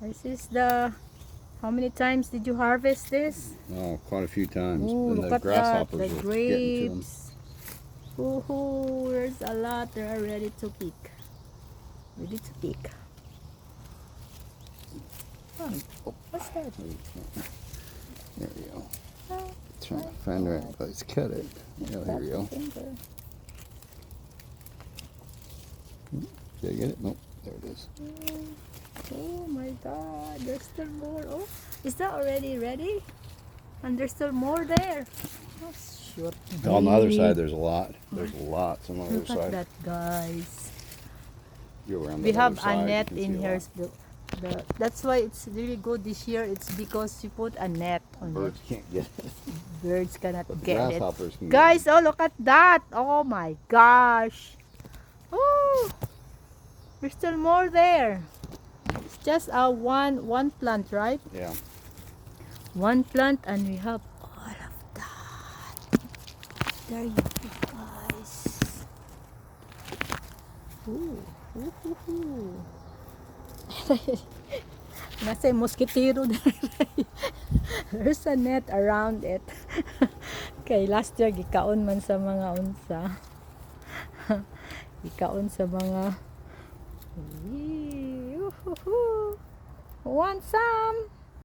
This is the... How many times did you harvest this? Oh, quite a few times. Ooh, And look the at that. grasshoppers The were getting to them. grapes. Ooh, there's a lot. They're ready to pick. Ready to pick. Oh, what's that? There we go. Oh, Trying to find the right place. Cut it. Yeah, there we go. finger. Did I get it? Nope. There it is. Oh my god, there's still more. Oh, is that already ready? And there's still more there. Oh, shoot. On the other baby. side, there's a lot. There's lots on the other Look at side. that, guys. You're around We the have other side, a you net can in see a here. lot. That's why it's really good this year. It's because you put a net on Birds it. can't get it. Birds cannot But the get it. grasshoppers can Guys, get oh, look at that. Oh my gosh. Oh, there's still more there. It's just a one plant, right? it. Yeah. One plant, and we have all of that. There you go, guys. Ooh, ooh, ooh, ooh. Nasa mosquito there. There's a net around it. Okay, last year gikaon man sa mga unsa. Gikaon sa mga... Want some?